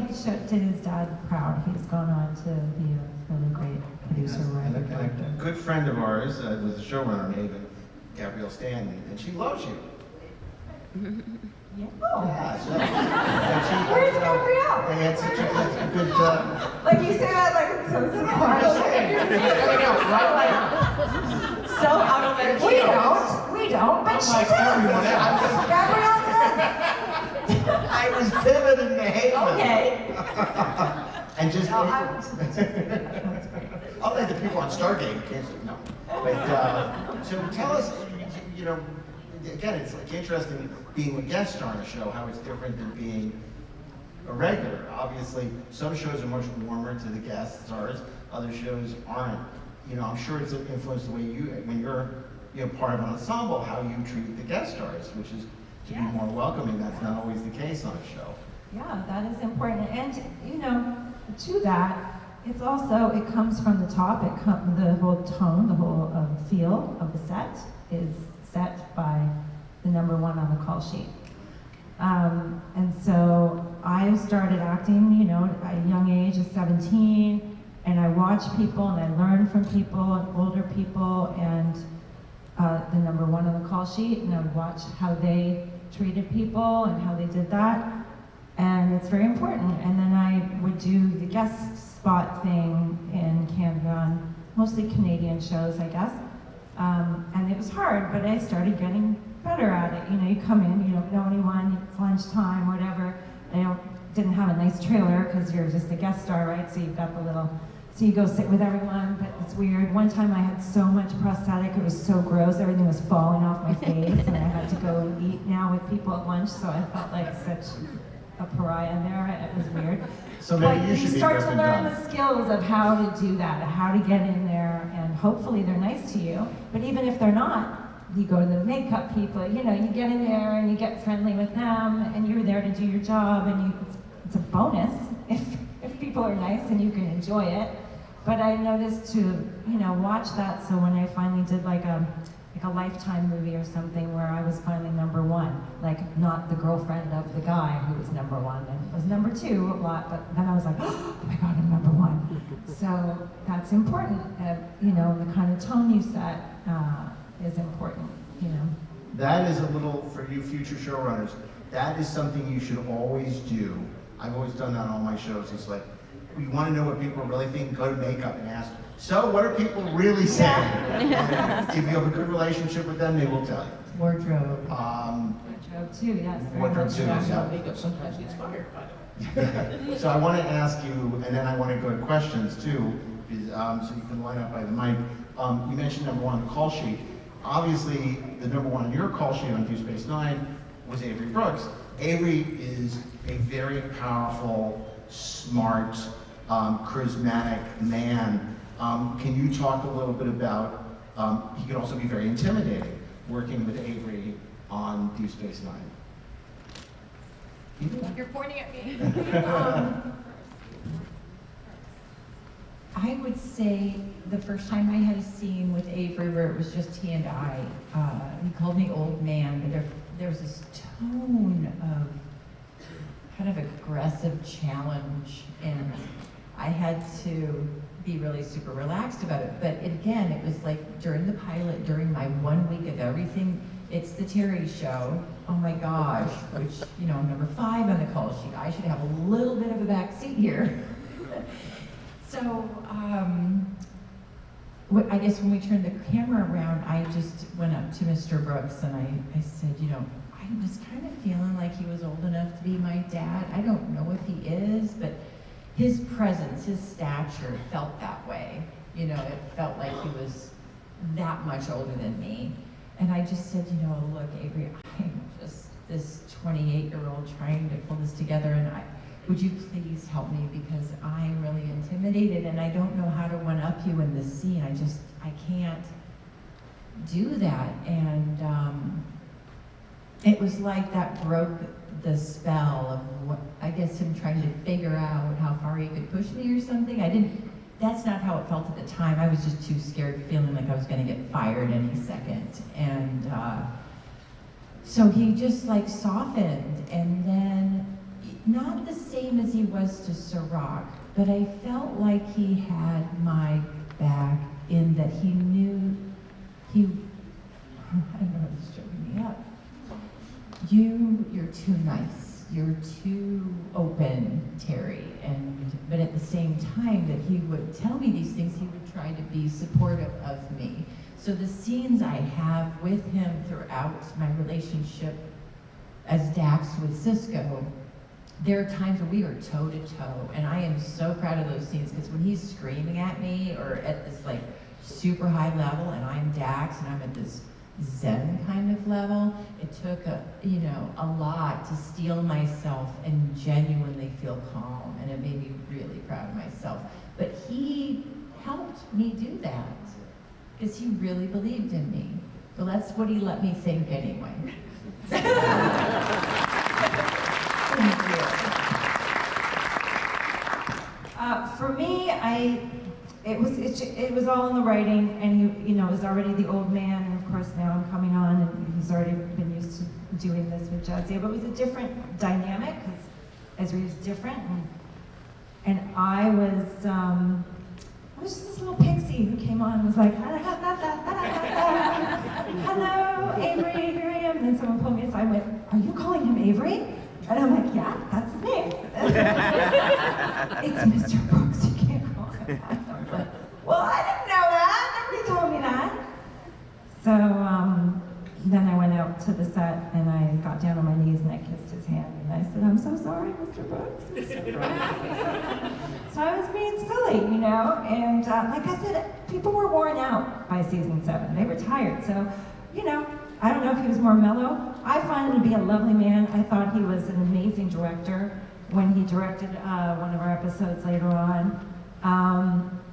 did his dad proud. He's gone on to be a really great producer, And writer, a director. good friend of ours was a showrunner on Haven, Gabrielle Stanton, and she loves you. Yeah. Oh. Yeah, so, and she, Where's Gabrielle? They had such a good, Like you say that like it's so surprising. So we don't, but she Unlike does. everyone else. Gabrielle does. I was pivoting to Haven. Okay. And just, No, unlike the people on Stargate, who can't say no. But, so tell us, you know, again, it's like interesting being a guest star on a show, how it's different than being a regular. Obviously, some shows are much warmer to the guest stars, other shows aren't. You know, I'm sure it's influenced the way when you're part of an ensemble, how you treat the guest stars, which is to be more welcoming. That's not always the case on a show. Yeah, that is important. And, you know, to that, it comes from the top. The whole tone, the whole feel of the set is set by the number one on the call sheet. And so I started acting, you know, at a young age of 17, and I watched people and I learned from people and older people and the number one on the call sheet, and I would watch how they treated people and how they did that. And it's very important. And then I would do the guest spot thing in Canada on mostly Canadian shows, I guess. And it was hard, but I started getting better at it. You know, you come in, you don't know anyone, it's lunchtime, whatever. I didn't have a nice trailer because you're just a guest star, right? So you've got the little So you go sit with everyone, but it's weird. One time I had so much prosthetic, it was so gross, everything was falling off my face, and I had to go and eat now with people at lunch, so I felt like such a pariah there. It was weird. So maybe But you should be start to different learn done. the skills of how to do that, how to get in there, and hopefully they're nice to you. But even if they're not, you go to the makeup people, you get in there and you get friendly with them, and you're there to do your job, and it's a bonus if people are nice and you can enjoy it. But I noticed to, watch that, so when I finally did like a Lifetime movie or something where I was finally #1, like not the girlfriend of the guy who was #1, and was #2 a lot, but then I was like, oh my God, I'm #1. So that's important, the kind of tone you set is important, That is a little, for you future showrunners, that is something you should always do. I've always done that on all my shows. It's like, you want to know what people really think, go to makeup and ask, so what are people really saying? And if you have a good relationship with them, they will tell you. Wardrobe. Wardrobe too, yes. very Wardrobe much too, so. yeah. Makeup sometimes gets fired, by the way. So I want to ask you, and then I want to go to questions too, so you can line up by the mic. You mentioned #1, the call sheet. Obviously, the #1 on your call sheet on Deep Space Nine was Avery Brooks. Avery is a very powerful, smart, charismatic man. Can you talk a little bit about, he could also be very intimidating, working with Avery on Deep Space Nine. You're pointing at me. I would say the first time I had a scene with Avery where it was just he and I, he called me old man, but there was this tone of kind of aggressive challenge, and I had to be really super relaxed about it. But again, it was like during the pilot, during my 1 week of everything, it's the Terry show. Oh my gosh, which, #5 on the call sheet. I should have a little bit of a back seat here. So, I guess when we turned the camera around, I just went up to Mr. Brooks and I said, I'm just kind of feeling like he was old enough to be my dad. I don't know if he is, but his presence, his stature felt that way. It felt like he was that much older than me. And I just said, look, Avery, I'm just this 28-year-old trying to pull this together, and would you please help me, because I'm really intimidated and I don't know how to one-up you in this scene. I can't do that. And it was like that broke the spell of what, I guess, him trying to figure out how far he could push me or something. That's not how it felt at the time. I was just too scared, feeling like I was gonna get fired any second. And so he just softened, and then not the same as he was to Sirach, but I felt like he had my back in that he knew I don't know, it's choking me up. You're too nice. You're too open, Terry. But at the same time that he would tell me these things, he would try to be supportive of me. So the scenes I have with him throughout my relationship as Dax with Cisco, there are times when we are toe to toe, and I am so proud of those scenes, because when he's screaming at me or at this super high level, and I'm Dax and I'm at this Zen kind of level, it took a lot to steel myself and genuinely feel calm, and it made me really proud of myself. But he helped me do that because he really believed in me. Well, that's what he let me think anyway. For me, it was all in the writing, and he, it was already the old man, and of course now I'm coming on, and he's already been used to doing this with Jadzia, but it was a different dynamic, because Ezri is different, and I was just this little pixie who came on and was like, hello, Avery, here I am, and then someone pulled me aside and went, are you calling him Avery? And I'm like, yeah, that's his name. It's Mr. Brooks, you can't call him that. I was like, well, I didn't know that. Nobody told me that. So then I went out to the set and I got down on my knees and I kissed his hand and I said, I'm so sorry, Mr. Brooks. Mr. Brooks. So I was being silly, you know, and like I said, people were worn out by season 7. They were tired, so, you know, I don't know if he was more mellow. I find him to be a lovely man. I thought he was an amazing director when he directed one of our episodes later on.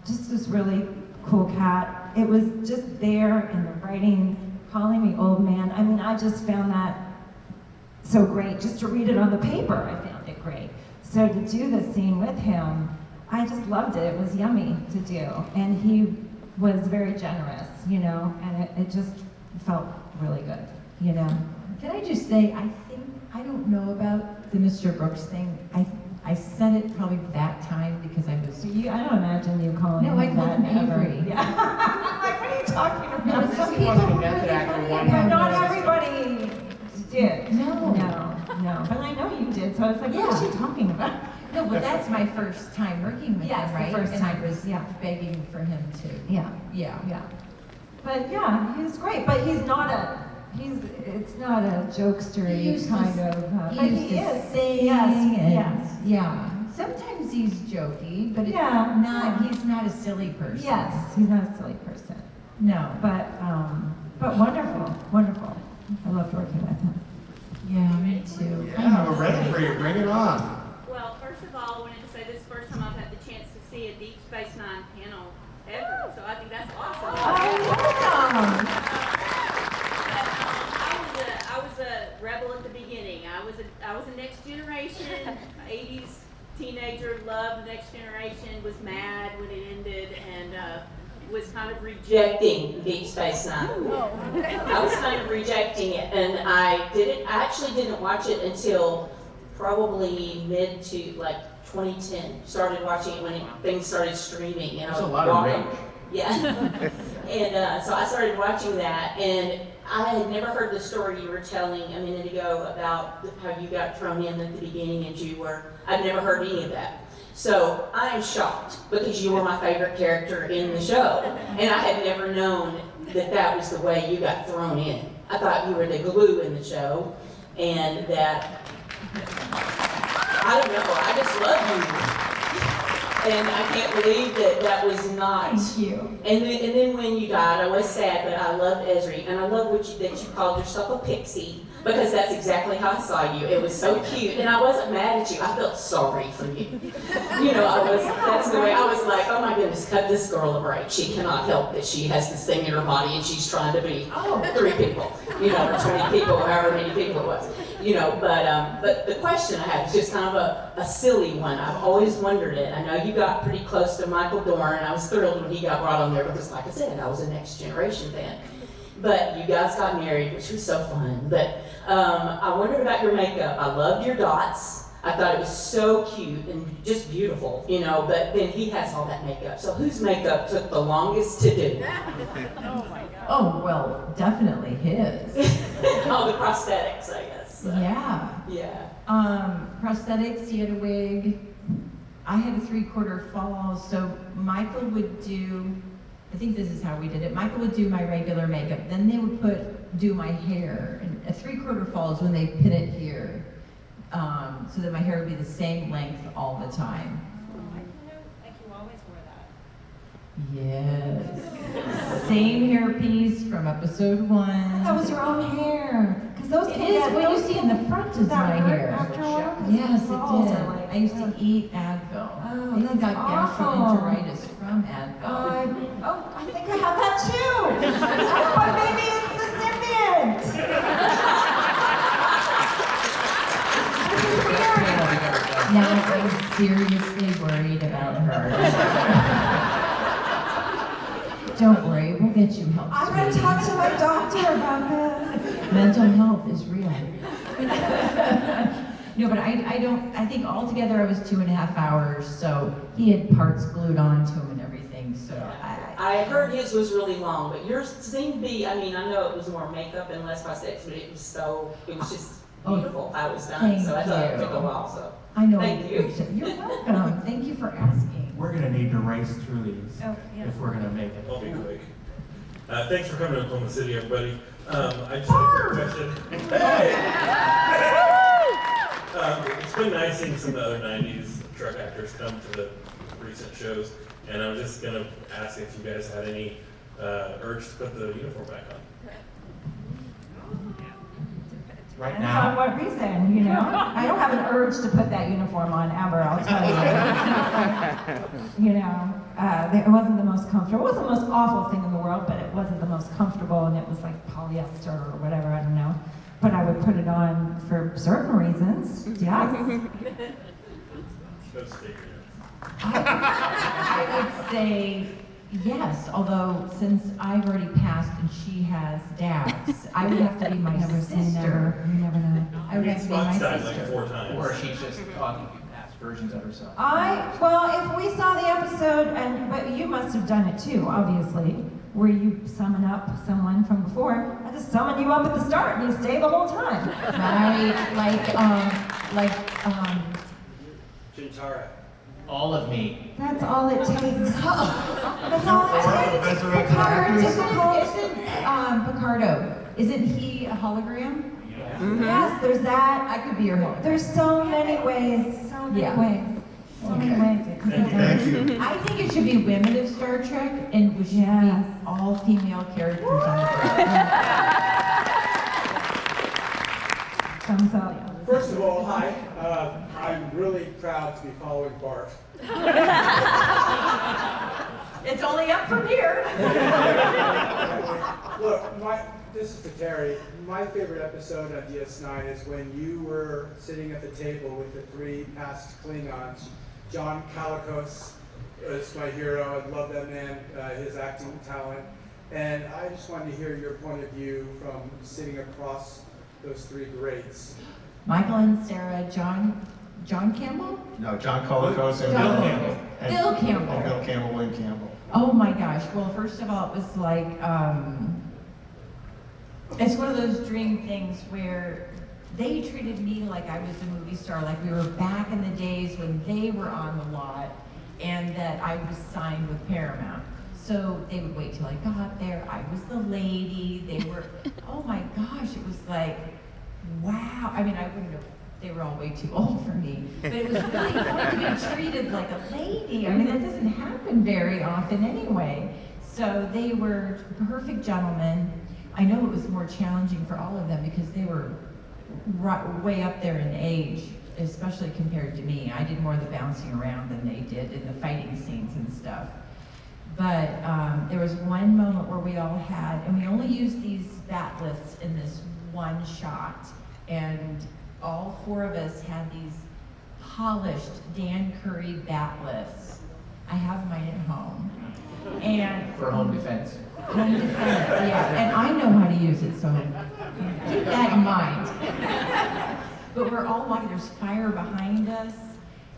Just this really cool cat. It was just there in the writing, calling me old man. I mean, I just found that so great. Just to read it on the paper, I found it great. So to do the scene with him, I just loved it. It was yummy to do. And he was very generous, you know, and it just felt really good, you know. Can I just say, I don't know about the Mr. Brooks thing. I said it probably that time because I was. I don't imagine you calling No, him I called that him ever. Avery. Yeah. I'm like, what are you talking about? No, some He people wasn't a were method really actor funny one about But not it. everybody did. No. No. But I know you did, so I was like, what is Yeah. she talking about? No, but that's my first time working with Yes, him, the right? first And I time. was Yeah. begging for him to. Yeah. Yeah. But yeah, he was great. But it's not a He jokestery used to kind s- of. He But used he to is. sing Yes. and Yes. yeah. Sometimes he's jokey, but Yeah. he's not a silly person. Yes. He's not a silly person. No. But wonderful. I loved working with him. Yeah, me too. Yeah, we're ready for you. Bring it on. Well, first of all, I wanted to say this is the first time I've had the chance to see a Deep Space Nine panel ever, so I think that's awesome. Welcome. I was a rebel at the beginning. I was a Next Generation, 80s teenager, loved Next Generation, was mad when it ended, and was kind of rejecting Deep Space Nine. I was kind of rejecting it, and I actually didn't watch it until probably mid to like 2010. Started watching it when things started streaming, and That's I a was lot of walking. rage. Yeah. And so I started watching that, and I had never heard the story you were telling a minute ago about how you got thrown in at the beginning and I'd never heard any of that. So I am shocked because you were my favorite character in the show, and I had never known that was the way you got thrown in. I thought you were the glue in the show, and that, I don't know, I just love you. And I can't believe that was not. Thank you. And then when you died, I was sad, but I loved Ezri, and I love that you called yourself a pixie, because that's exactly how I saw you. It was so cute, and I wasn't mad at you. I felt sorry for you. You know, that's the way I was like, oh my goodness, cut this girl a break. She cannot help that she has this thing in her body, and she's trying to be 3 people, you know, or 20 people, however many people it was. You know, but the question I have is just kind of a silly one. I've always wondered it. I know you got pretty close to Michael Dorn, and I was thrilled when he got brought on there because, like I said, I was a Next Generation fan. But you guys got married, which was so fun. But I wondered about your makeup. I loved your dots. I thought it was so cute and just beautiful, you know, but then he has all that makeup. So whose makeup took the longest to do? Oh, well, definitely his. Oh, the prosthetics, I guess. Yeah. Yeah. Prosthetics, he had a wig. I had a 3/4 fall, so Michael would do, I think this is how we did it. Michael would do my regular makeup, then they would do my hair. And a 3/4 fall is when they pin it here, so that my hair would be the same length all the time. Like you always wore that. Yes. Same hairpiece from episode 1. That was your own hair. Because those It kids, is, what you see in the front is that my hurt hair. after a while? 'Cause Yes, the balls it did. are like- I used to eat Advil. Oh, I even that's got awful. gastroenteritis from Advil. I think I have that too. But maybe it's the Symbiont. Now I'm seriously worried about her. Don't worry, we'll get you help. I'm going to sweetie. talk to my doctor about this. Mental health is real. No, but I think altogether I was 2.5 hours, so he had parts glued onto him and everything, so I heard his was really long, but yours seemed to be, I mean, I know it was more makeup and less prosthetics, but it was just beautiful how it was done, so I thought it took a while, so. I know. Thank you. You're welcome. Thank you for asking. We're gonna need to race through these Oh, yeah. if we're gonna make it. I'll be quick. Thanks for coming to Oklahoma City, everybody. I just had a quick question. been nice seeing some of the other 90s truck actors come to the recent shows, and I was just going to ask if you guys had any urge to put the uniform back on. Right Depends on now, what reason, you know? I don't have an urge to put that uniform on ever, I'll tell you. You know, it wasn't the most comfortable. It wasn't the most awful thing in the world, but it wasn't the most comfortable, and it was like polyester or whatever, I don't know. But I would put it on for certain reasons, yes. No sticker. I would say yes, although since I've already passed and she has Dax, I would have to be my sister. You never know. I would have to be my Died like sister. 4 times. Or she's just talking past versions of herself. Well, if we saw the episode, but you must have done it too, obviously, where you summon up someone from before. I just summon you up at the start and you stay the whole time. Right, Chintara. All of me. That's all it takes. That's all it takes. Resurrected Picard, actors. isn't Picardo, isn't he a hologram? Yes, there's that. I could be your hologram. There's so many ways. So many Yeah. ways. So many ways it could be done. Thank you. I think it should be women of Star Trek, and we should Yes. be all female characters on the Trek. Thumbs up. First of all, hi. I'm really proud to be following Barf. It's only up from here. Look, this is for Terry. My favorite episode on DS9 is when you were sitting at the table with the 3 past Klingons. John Kalikos is my hero. I love that man, his acting talent. And I just wanted to hear your point of view from sitting across those 3 greats. Michael and Sarah, John Campbell? No, John Colicos and Bill Campbell. Bill Campbell. And Bill Campbell, William Campbell. Oh my gosh. Well, first of all, it was like, it's one of those dream things where they treated me like I was a movie star, like we were back in the days when they were on the lot and that I was signed with Paramount. So they would wait till I got there. I was the lady. They were, oh my gosh, it was like, wow. I mean, I wouldn't have, they were all way too old for me. But it was really fun to be treated like a lady. I mean, that doesn't happen very often anyway. So they were perfect gentlemen. I know it was more challenging for all of them because they were way up there in age, especially compared to me. I did more of the bouncing around than they did in the fighting scenes and stuff. But there was one moment where we all had, and we only used these bat lifts in this one shot, and all 4 of us had these polished Dan Curry bat lifts. I have mine at home. And For home defense. home defense, yeah, and I know how to use it, so keep that in mind. But we're all walking, there's fire behind us,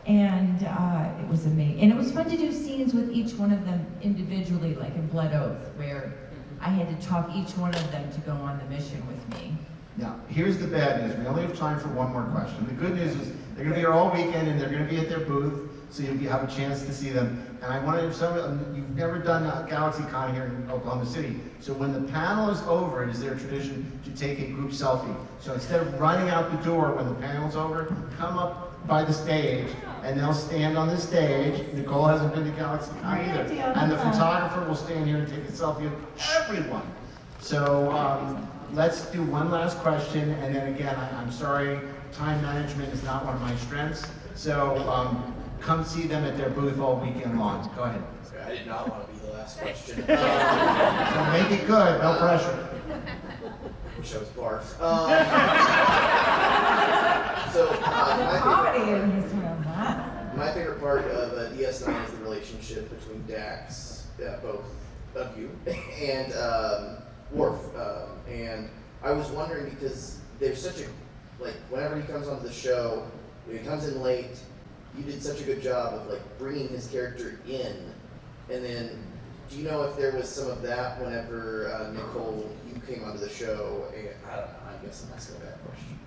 and it was amazing. And it was fun to do scenes with each one of them individually, like in Blood Oath, where I had to talk each one of them to go on the mission with me. Now, here's the bad news. We only have time for one more question. The good news is they're going to be here all weekend, and they're going to be at their booth, so you'll have a chance to see them. And I wanted you've never done GalaxyCon here in Oklahoma City. So when the panel is over, it is their tradition to take a group selfie. So instead of running out the door when the panel's over, come up by the stage, and they'll stand on the stage. Nicole hasn't been to GalaxyCon either. And the photographer will stand here and take a selfie of everyone. So let's do one last question, and then again, I'm sorry, time management is not one of my strengths. So come see them at their booth all weekend long. Go ahead. I did not want to be the last question. So make it good, no pressure. Wish I was Barf. Comedy in this room, huh? My favorite part of DS9 is the relationship between Dax, both of you, and Worf. And I was wondering because there's such a, like, whenever he comes onto the show, when he comes in late, you did such a good job of, like, bringing his character in. And then, do you know if there was some of that whenever, Nicole, you came onto the show? And, I don't know, I guess I'm asking a bad question.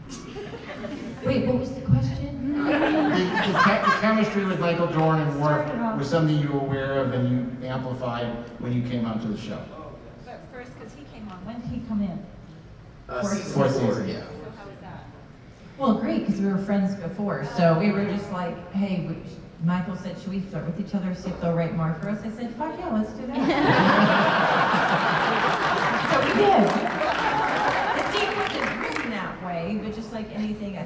Wait, what was the question? The chemistry with Michael Dorn and Worf was something you were aware of and you amplified when you came onto the show. But first, because he came on, when did he come in? Season Fourth 4, season. yeah. So how was that? Well, great, because we were friends before, so we were just like, hey, Michael said, should we flirt with each other, see if they'll write more for us? I said, fuck yeah, let's do that. So we did. The sequence is written that way, but just like anything,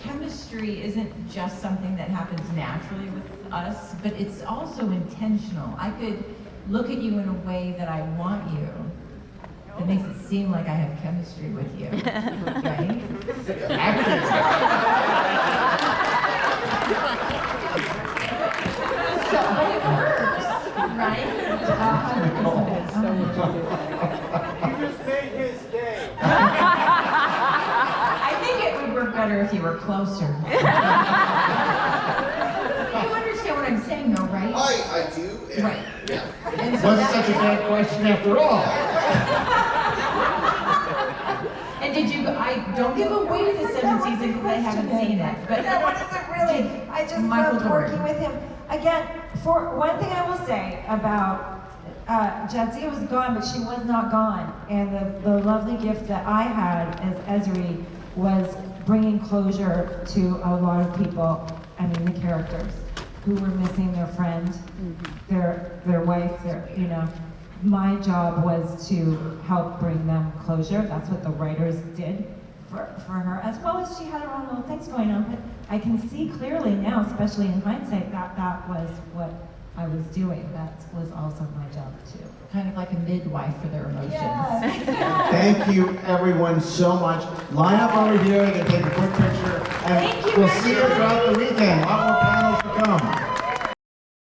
chemistry isn't just something that happens naturally with us, but it's also intentional. I could look at you in a way that I want you. That makes it seem like I have chemistry with you, right? So, but it works, right? You just made his day. I think it would work better if you were closer. You understand what I'm saying, though, right? I do. Yeah. Right. Yeah. And so Wasn't such a bad question after all. And did you? Don't give away the seventh season because I haven't seen it. But No, what is it really? I just Michael loved de Boer. working with him. Again, for one thing I will say about Jadzia was gone, but she was not gone. And the lovely gift that I had as Ezri was bringing closure to a lot of people, I mean the characters, who were missing their friend, their wife, my job was to help bring them closure. That's what the writers did for her, as well as she had her own little things going on. But I can see clearly now, especially in hindsight, that was what I was doing. That was also my job too. kind of like a midwife for their emotions. Yes. Thank you, everyone, so much. Line up over here, they take a quick picture, and Thank you, we'll see you Richard. throughout the weekend. A lot more